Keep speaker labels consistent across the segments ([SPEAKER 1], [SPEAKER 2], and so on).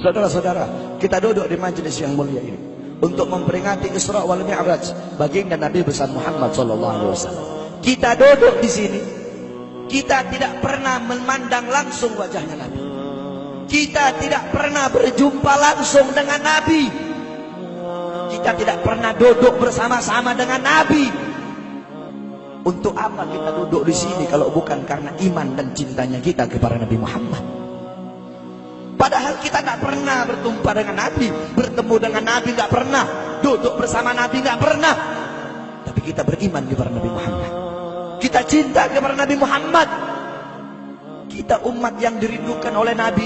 [SPEAKER 1] Saudara-saudara, kita duduk di majelis yang mulia ini untuk memperingati Isra wal Mi'raj baginda Nabi besar Muhammad SAW. Kita duduk di sini, kita tidak pernah memandang langsung wajahnya Nabi. Kita tidak pernah berjumpa langsung dengan Nabi. Kita tidak pernah duduk bersama-sama dengan Nabi. Untuk apa kita duduk di sini kalau bukan karena iman dan cintanya kita kepada Nabi Muhammad? Padahal kita nggak pernah berjumpa dengan Nabi, bertemu dengan Nabi nggak pernah, duduk bersama Nabi nggak pernah. Tapi kita beriman kepada Nabi Muhammad. Kita cinta kepada Nabi Muhammad. Kita umat yang dirindukan oleh Nabi,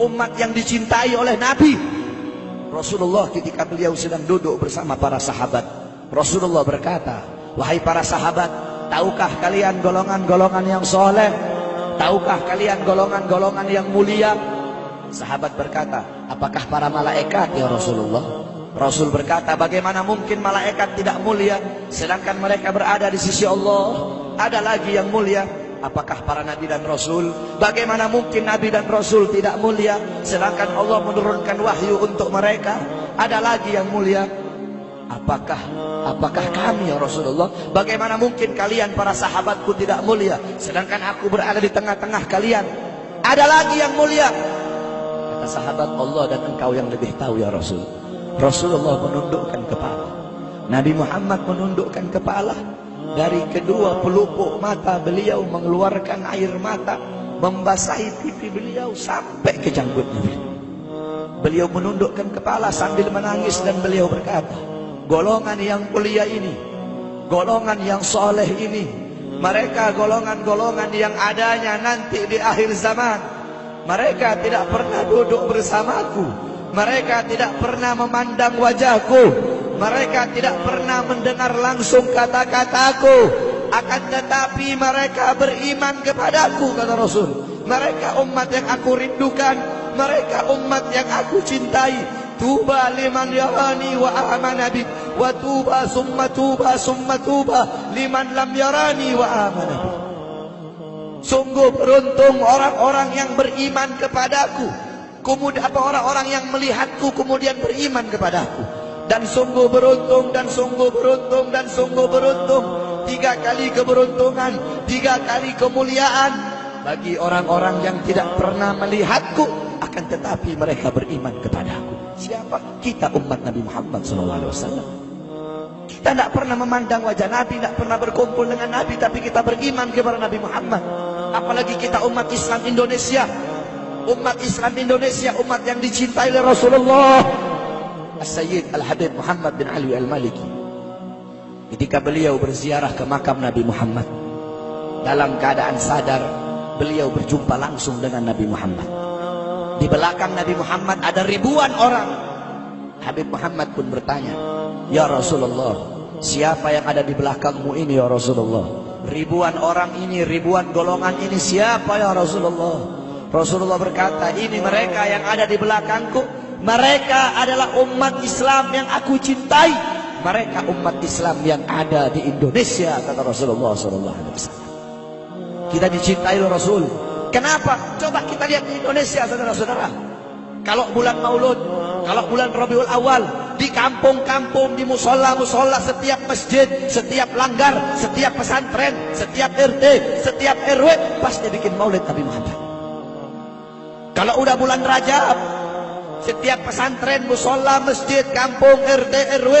[SPEAKER 1] umat yang dicintai oleh Nabi. Rasulullah ketika beliau sedang duduk bersama para sahabat, Rasulullah berkata, wahai para sahabat, tahukah kalian golongan-golongan yang soleh? Tahukah kalian golongan-golongan yang mulia? Sahabat berkata, apakah para malaikat ya Rasulullah? Rasul berkata, bagaimana mungkin malaikat tidak mulia sedangkan mereka berada di sisi Allah? Ada lagi yang mulia. Apakah para nabi dan rasul? Bagaimana mungkin nabi dan rasul tidak mulia sedangkan Allah menurunkan wahyu untuk mereka? Ada lagi yang mulia. Apakah kami ya Rasulullah? Bagaimana mungkin kalian para sahabatku tidak mulia sedangkan aku berada di tengah-tengah kalian? Ada lagi yang mulia. Kata sahabat, Allah dan engkau yang lebih tahu ya Rasul. Rasulullah menundukkan kepala, Nabi Muhammad menundukkan kepala. Dari kedua pelupuk mata beliau mengeluarkan air mata, membasahi pipi beliau sampai ke janggutnya. Beliau menundukkan kepala sambil menangis dan beliau berkata, golongan yang mulia ini, golongan yang soleh ini, mereka golongan-golongan yang adanya nanti di akhir zaman. Mereka tidak pernah duduk bersamaku, mereka tidak pernah memandang wajahku, mereka tidak pernah mendengar langsung kata-kataku, akan tetapi mereka beriman kepadaku, kata Rasul. Mereka umat yang aku rindukan, mereka umat yang aku cintai. Tuba liman yarani wa amana bi, wa tuba summa tuba liman lam yarani wa amana bi. Sungguh beruntung orang-orang yang beriman kepadaku, kemudian orang-orang yang melihatku kemudian beriman kepadaku. Dan sungguh beruntung, dan sungguh beruntung, dan sungguh beruntung. 3 kali keberuntungan, 3 kali kemuliaan bagi orang-orang yang tidak pernah melihatku, akan tetapi mereka beriman kepadaku. Siapa? Kita umat Nabi Muhammad SAW. Kita tidak pernah memandang wajah Nabi, tidak pernah berkumpul dengan Nabi, tapi kita beriman kepada Nabi Muhammad. Apalagi kita umat Islam Indonesia. Umat Islam Indonesia, umat yang dicintai oleh Rasulullah As-Sayyid Al-Habib Muhammad bin Ali Al-Maliki. Ketika beliau berziarah ke makam Nabi Muhammad, dalam keadaan sadar, beliau berjumpa langsung dengan Nabi Muhammad. Di belakang Nabi Muhammad ada ribuan orang. Habib Muhammad pun bertanya, ya Rasulullah, siapa yang ada di belakangmu ini ya Rasulullah? Ribuan orang ini, ribuan golongan ini, siapa ya Rasulullah? Rasulullah berkata, ini mereka yang ada di belakangku. Mereka adalah umat Islam yang aku cintai. Mereka umat Islam yang ada di Indonesia, kata Rasulullah SAW. Kita dicintai oleh Rasul. Kenapa? Coba kita lihat di Indonesia, saudara-saudara. Kalau bulan Maulud, kalau bulan Rabiul Awal, di kampung-kampung, di musola-musola, setiap masjid, setiap langgar, setiap pesantren, setiap RT, setiap RW, pasti bikin maulid Nabi Muhammad. Kalau udah bulan Rajab, setiap pesantren, musola, masjid, kampung, RT, RW,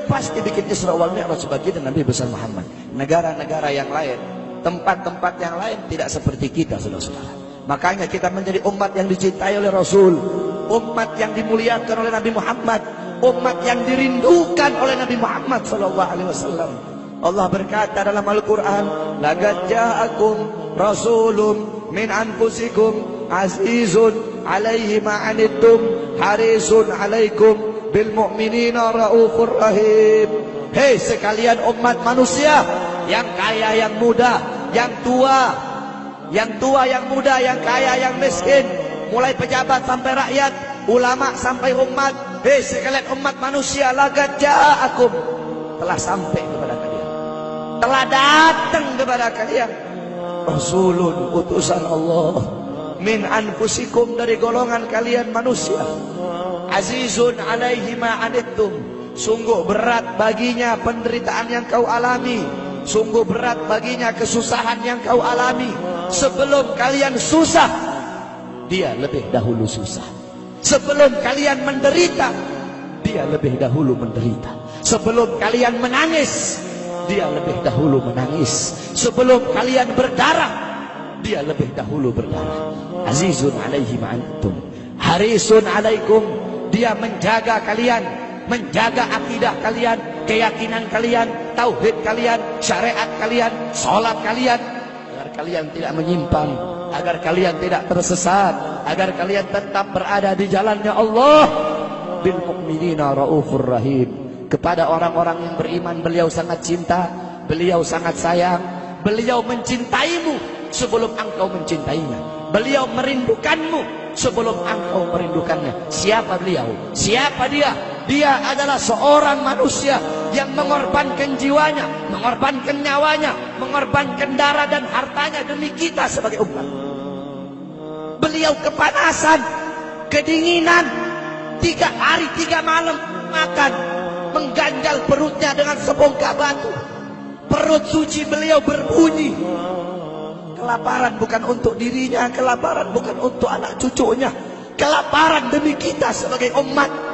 [SPEAKER 1] pasti bikin Isra wal Mi'raj sebagai Nabi besar Muhammad. Negara-negara yang lain, tempat-tempat yang lain tidak seperti kita, saudara-saudara. Makanya kita menjadi umat yang dicintai oleh Rasul, umat yang dimuliakan oleh Nabi Muhammad, umat yang dirindukan oleh Nabi Muhammad SAW. Allah berkata dalam Al-Quran, laqad ja'akum rasulun min anfusikum azizun alaihi ma'anittum harisun alaikum bil mu'minina raufur rahim. Hei sekalian umat manusia, yang kaya, yang muda, yang tua, yang muda, yang kaya, yang miskin, mulai pejabat sampai rakyat, ulama sampai umat. Hei sekalian umat manusia, laqad ja'akum, telah sampai kepada kalian, telah datang kepada kalian rasulun, utusan Allah, min anfusikum, dari golongan kalian manusia, azizun alaihi ma anittum, sungguh berat baginya penderitaan yang kau alami, sungguh berat baginya kesusahan yang kau alami. Sebelum kalian susah, dia lebih dahulu susah. Sebelum kalian menderita, dia lebih dahulu menderita. Sebelum kalian menangis, dia lebih dahulu menangis. Sebelum kalian berdarah, dia lebih dahulu berdarah. Azizun alaihi ma antum, harisun alaikum, dia menjaga kalian, menjaga akidah kalian, keyakinan kalian, tauhid kalian, syariat kalian, sholat kalian, agar kalian tidak menyimpang, agar kalian tidak tersesat, agar kalian tetap berada di jalannya Allah. Bil mu'minina raufur rahim, kepada orang-orang yang beriman beliau sangat cinta, beliau sangat sayang, beliau mencintaimu sebelum engkau mencintainya, beliau merindukanmu sebelum engkau merindukannya. Siapa beliau? Siapa dia? Dia adalah seorang manusia yang mengorbankan jiwanya, mengorbankan nyawanya, mengorbankan darah dan hartanya demi kita sebagai umat. Beliau kepanasan, kedinginan, 3 hari 3 malam makan, mengganjal perutnya dengan sebongkah batu. Perut suci beliau berbunyi. Kelaparan bukan untuk dirinya, kelaparan bukan untuk anak cucunya, kelaparan demi kita sebagai umat.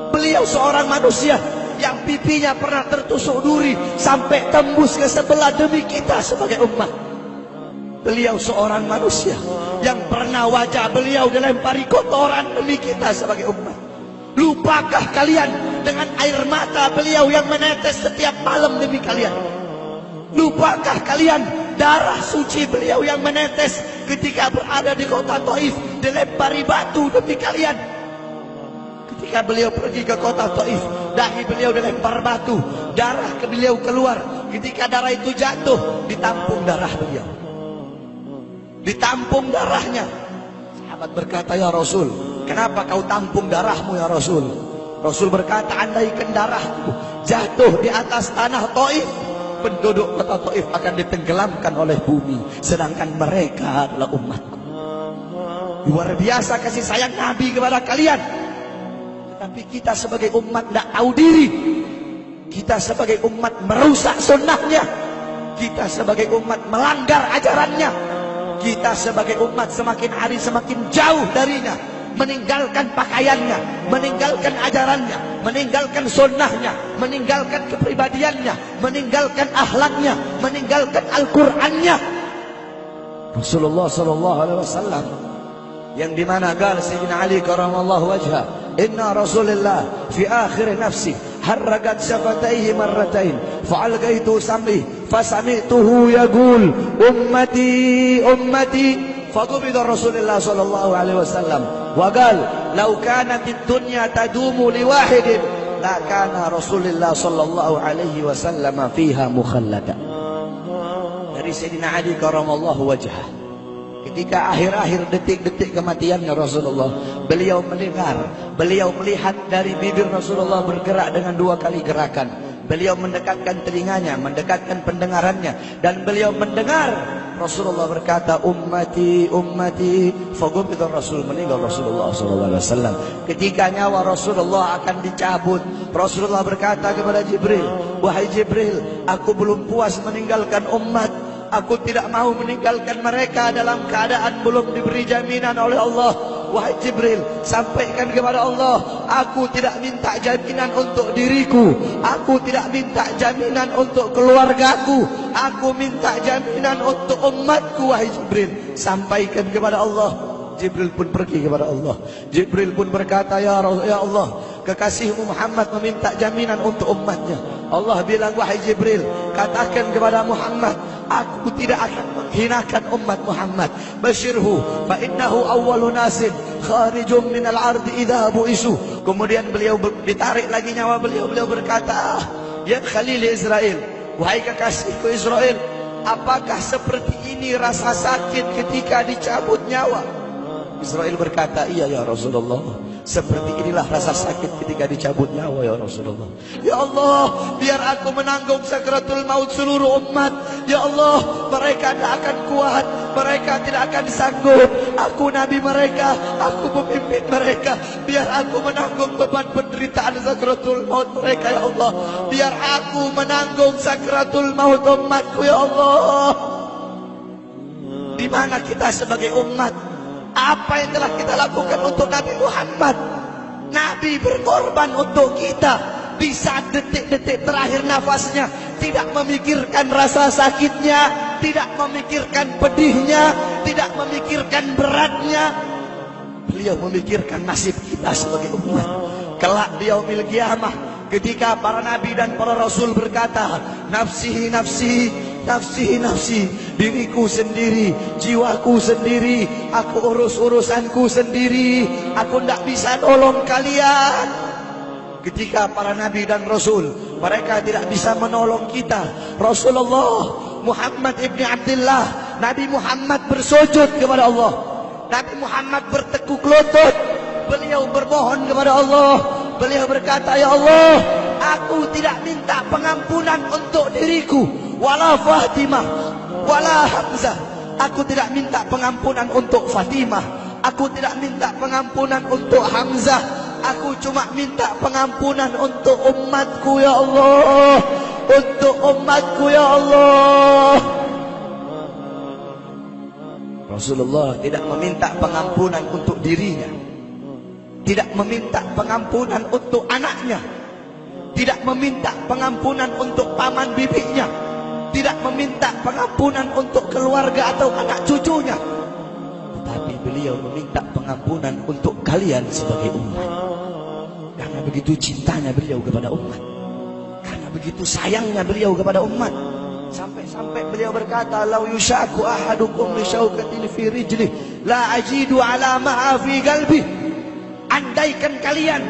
[SPEAKER 1] Beliau seorang manusia yang pipinya pernah tertusuk duri sampai tembus ke sebelah demi kita sebagai umat. Beliau seorang manusia yang pernah wajah beliau dilempari kotoran demi kita sebagai umat. Lupakah kalian dengan air mata beliau yang menetes setiap malam demi kalian? Lupakah kalian darah suci beliau yang menetes ketika berada di kota Taif, dilempari batu demi kalian? Ketika beliau pergi ke kota Taif, dahi beliau dilempar batu, darah ke beliau keluar. Ketika darah itu jatuh, ditampung darah beliau, ditampung darahnya. Sahabat berkata, ya Rasul, kenapa kau tampung darahmu ya Rasul? Rasul berkata, andaikan darahku jatuh di atas tanah Taif, penduduk kota Taif akan ditenggelamkan oleh bumi, sedangkan mereka adalah umatku. Luar biasa kasih sayang Nabi kepada kalian. Tetapi kita sebagai umat tidak tahu diri. Kita sebagai umat merusak sunnahnya. Kita sebagai umat melanggar ajarannya. Kita sebagai umat semakin hari semakin jauh darinya, meninggalkan pakaiannya, meninggalkan ajarannya, meninggalkan sunnahnya, meninggalkan kepribadiannya, meninggalkan akhlaknya, meninggalkan Al-Qur'annya. Rasulullah sallallahu alaihi wasallam yang dimana qala Sayyidina Ali karamallahu wajha, inna Rasulullah fi akhir nafsi harragat syafataihi marratain fa'algaitu sam'i fasami'tuhu yaqul ummati ummati faqubida Rasulullah sallallahu alaihi wasallam wa qala law kanat ad-dunya tadumu li wahidin la kana Rasulullah sallallahu alaihi wasallam fiha mukhallada. Dari Sayyidina Ali karamallahu wajha, ketika akhir-akhir detik-detik kematiannya Rasulullah, beliau mendengar, beliau melihat dari bibir Rasulullah bergerak dengan 2 kali gerakan. Beliau mendekatkan telinganya, mendekatkan pendengarannya, dan beliau mendengar Rasulullah berkata, ummati, ummati. Fagubidar Rasul, meninggal Rasulullah SAW. Ketika nyawa Rasulullah akan dicabut, Rasulullah berkata kepada Jibril, wahai Jibril, aku belum puas meninggalkan umat. Aku tidak mau meninggalkan mereka dalam keadaan belum diberi jaminan oleh Allah. Wahai Jibril, sampaikan kepada Allah, aku tidak minta jaminan untuk diriku, aku tidak minta jaminan untuk keluargaku, aku minta jaminan untuk umatku. Wahai Jibril, sampaikan kepada Allah. Jibril pun pergi kepada Allah. Jibril pun berkata, ya Allah, kekasihmu Muhammad meminta jaminan untuk umatnya. Allah bilang, wahai Jibril, katakan kepada Muhammad, aku tidak akan menghinakan umat Muhammad. Basyirhu fa innahu awwalu nasin kharijum minal ardi idza bu'isu. Kemudian beliau ditarik lagi nyawa beliau. Beliau berkata, Ya Khalil Israel, wahai kekasihku Israel, apakah seperti ini rasa sakit ketika dicabut nyawa? Israel berkata, iya ya Rasulullah, seperti inilah rasa sakit ketika dicabut nyawa ya Rasulullah. Ya Allah, biar aku menanggung sakratul maut seluruh umat. Ya Allah, mereka tidak akan kuat, mereka tidak akan sanggup. Aku nabi mereka, aku pemimpin mereka. Biar aku menanggung beban penderitaan sakratul maut mereka ya Allah. Biar aku menanggung sakratul maut umatku ya Allah. Di mana kita sebagai umat? Apa yang telah kita lakukan untuk Nabi Muhammad? Nabi berkorban untuk kita di saat detik-detik terakhir nafasnya, tidak memikirkan rasa sakitnya, tidak memikirkan pedihnya, tidak memikirkan beratnya. Beliau memikirkan nasib kita sebagai umat. Kelak di yaumil qiyamah, ketika para nabi dan para rasul berkata, nafsi nafsi, nafsi nafsi, diriku sendiri, jiwaku sendiri, aku urus urusanku sendiri, aku tidak bisa tolong kalian. Ketika para nabi dan rasul, mereka tidak bisa menolong kita. Rasulullah Muhammad ibn Abdullah, Nabi Muhammad bersujud kepada Allah, Nabi Muhammad bertekuk lutut, beliau bermohon kepada Allah. Beliau berkata, ya Allah, aku tidak minta pengampunan untuk diriku, wala Fatimah, wala Hamzah. Aku tidak minta pengampunan untuk Fatimah, aku tidak minta pengampunan untuk Hamzah. Aku cuma minta pengampunan untuk umatku ya Allah, untuk umatku ya Allah. Rasulullah tidak meminta pengampunan untuk dirinya, tidak meminta pengampunan untuk anaknya, tidak meminta pengampunan untuk paman bibinya, tidak meminta pengampunan untuk keluarga atau anak cucunya, tetapi beliau meminta pengampunan untuk kalian sebagai umat. Karena begitu cintanya beliau kepada umat, karena begitu sayangnya beliau kepada umat, sampai-sampai beliau berkata, lau yushaku ahadukum li syaukatin fi rijlih la ajidu ala ma'a fi qalbi. Andaikan kalian,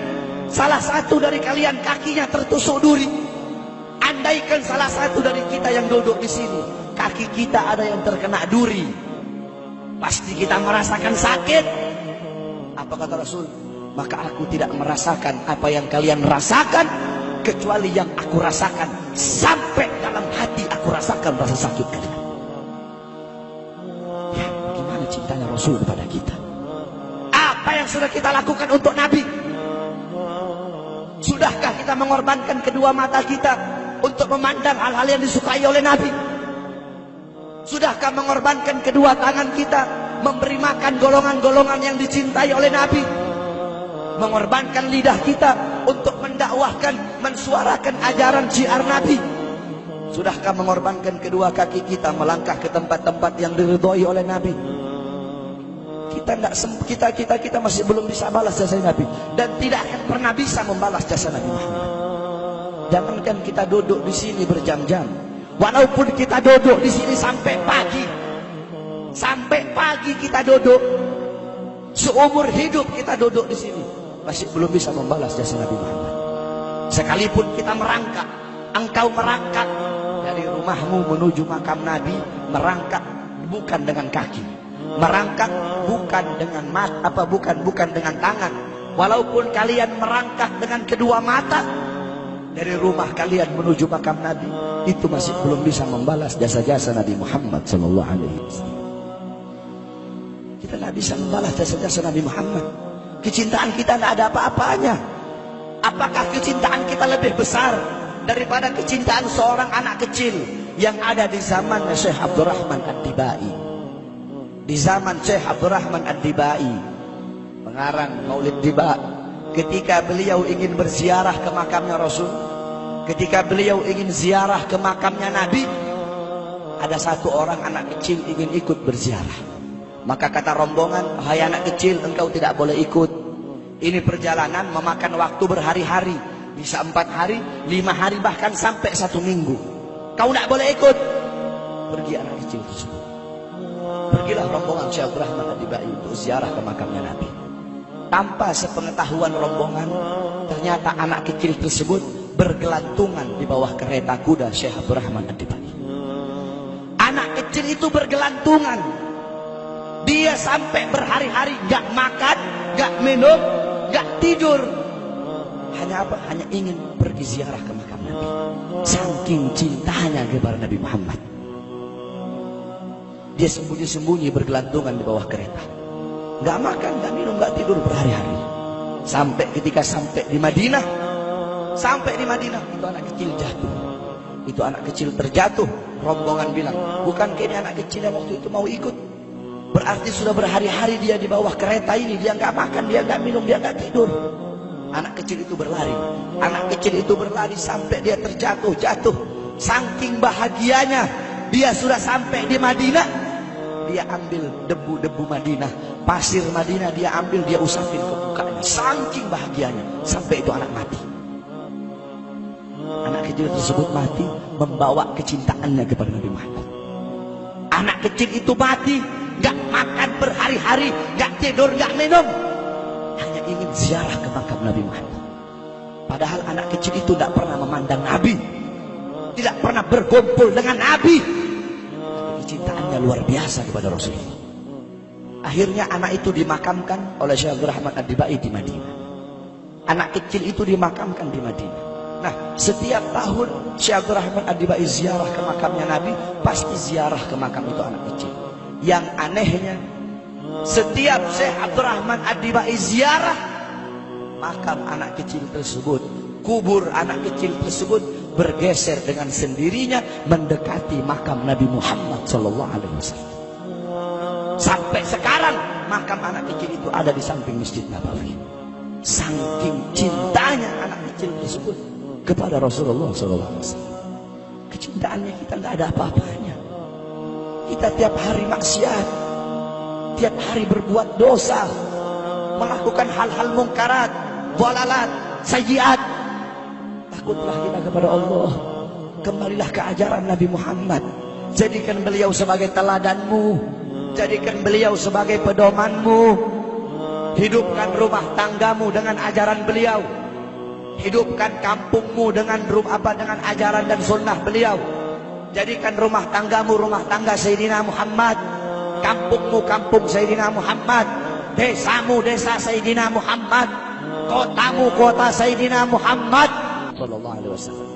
[SPEAKER 1] salah satu dari kalian kakinya tertusuk duri, andaikan salah satu dari kita yang duduk di sini kaki kita ada yang terkena duri, pasti kita merasakan sakit. Apa kata Rasul? Maka aku tidak merasakan apa yang kalian rasakan, kecuali yang aku rasakan, sampai dalam hati aku rasakan rasa sakit kalian. Ya, bagaimana cintanya Rasul kepada kita? Apa yang sudah kita lakukan untuk Nabi? Sudahkah kita mengorbankan kedua mata kita untuk memandang hal-hal yang disukai oleh Nabi? Sudahkah mengorbankan kedua tangan kita memberi makan golongan-golongan yang dicintai oleh Nabi? Mengorbankan lidah kita untuk mendakwahkan, mensuarakan ajaran syiar Nabi? Sudahkah mengorbankan kedua kaki kita melangkah ke tempat-tempat yang diridhoi oleh Nabi? Kita masih belum bisa balas jasa Nabi, dan tidak akan pernah bisa membalas jasa Nabi Muhammad. Jangankan kita duduk di sini berjam-jam, walaupun kita duduk di sini sampai pagi kita duduk, seumur hidup kita duduk di sini, masih belum bisa membalas jasa Nabi Muhammad. Sekalipun kita merangkak, engkau merangkak dari rumahmu menuju makam Nabi, merangkak bukan dengan kaki, merangkak bukan dengan mata, bukan dengan tangan. Walaupun kalian merangkak dengan kedua mata dari rumah kalian menuju makam Nabi, itu masih belum bisa membalas jasa-jasa Nabi Muhammad sallallahu alaihi wasallam. Kita tidak bisa membalas jasa-jasa Nabi Muhammad. Kecintaan kita tidak ada apa-apanya. Apakah kecintaan kita lebih besar daripada kecintaan seorang anak kecil yang ada di zaman Syekh Abdurrahman Ad-Dibai? Di zaman Syekh Abdurrahman Ad-Dibai, pengarang Maulid Diba, ketika beliau ingin berziarah ke makamnya Rasul, ketika beliau ingin ziarah ke makamnya Nabi, ada satu orang anak kecil ingin ikut berziarah. Maka kata rombongan, hai anak kecil, engkau tidak boleh ikut. Ini perjalanan memakan waktu berhari-hari, bisa 4 hari, 5 hari, bahkan sampai 1 minggu. Kau tidak boleh ikut. Pergi anak kecil tersebut. Pergilah rombongan Syekh Abdurrahman Ad-Dibai untuk ziarah ke makamnya Nabi. Tanpa sepengetahuan rombongan, ternyata anak kecil tersebut bergelantungan di bawah kereta kuda Syekh Abdurrahman Ad-Dibai. Anak kecil itu bergelantungan. Dia sampai berhari-hari gak makan, gak minum, gak tidur. Hanya apa? Hanya ingin pergi ziarah ke makam Nabi. Saking cintanya kepada Nabi Muhammad. Dia sembunyi-sembunyi bergelantungan di bawah kereta. Gak makan, gak minum, gak tidur berhari-hari. Sampai ketika sampai di Madinah, itu anak kecil jatuh. Itu anak kecil terjatuh. Rombongan bilang, bukan ini anak kecil yang waktu itu mau ikut. Berarti sudah berhari-hari dia di bawah kereta ini. Dia gak makan, dia gak minum, dia gak tidur. Anak kecil itu berlari. Anak kecil itu berlari sampai dia jatuh. Saking bahagianya, dia sudah sampai di Madinah. Dia ambil debu-debu Madinah, pasir Madinah dia ambil, dia usapin ke mukanya. Saking bahagianya, sampai itu anak mati. Anak kecil tersebut mati membawa kecintaannya kepada Nabi Muhammad. Anak kecil itu mati, gak makan berhari-hari, gak tidur, gak minum, hanya ingin ziarah ke makam Nabi Muhammad. Padahal anak kecil itu tidak pernah memandang Nabi, tidak pernah berkumpul dengan Nabi, tapi kecintaannya luar biasa kepada Rasulullah. Akhirnya anak itu dimakamkan oleh Syekh Abdurrahman Ad-Dibai di Madinah. Anak kecil itu dimakamkan di Madinah. Nah, setiap tahun Syekh Abdurrahman Ad-Dibai ziarah ke makamnya Nabi, pasti ziarah ke makam itu anak kecil. Yang anehnya, setiap Syekh Abdurrahman Ad-Dibai ziarah, makam anak kecil tersebut, kubur anak kecil tersebut bergeser dengan sendirinya mendekati makam Nabi Muhammad SAW. Sampai sekarang makam anak kecil itu ada di samping Masjid Nabawi. Saking cintanya anak kecil tersebut kepada Rasulullah SAW. Kecintaannya kita tidak ada apa-apanya. Kita tiap hari maksiat, tiap hari berbuat dosa, melakukan hal-hal mungkarat, dhalalat, sayyiat. Takutlah kita kepada Allah. Kembalilah ke ajaran Nabi Muhammad. Jadikan beliau sebagai teladanmu, jadikan beliau sebagai pedomanmu. Hidupkan rumah tanggamu dengan ajaran beliau. Hidupkan kampungmu dengan dengan ajaran dan sunnah beliau. Jadikan rumah tanggamu rumah tangga Sayyidina Muhammad, kampungmu kampung Sayyidina Muhammad, desamu desa Sayyidina Muhammad, kotamu kota Sayyidina Muhammad sallallahu alaihi wasallam.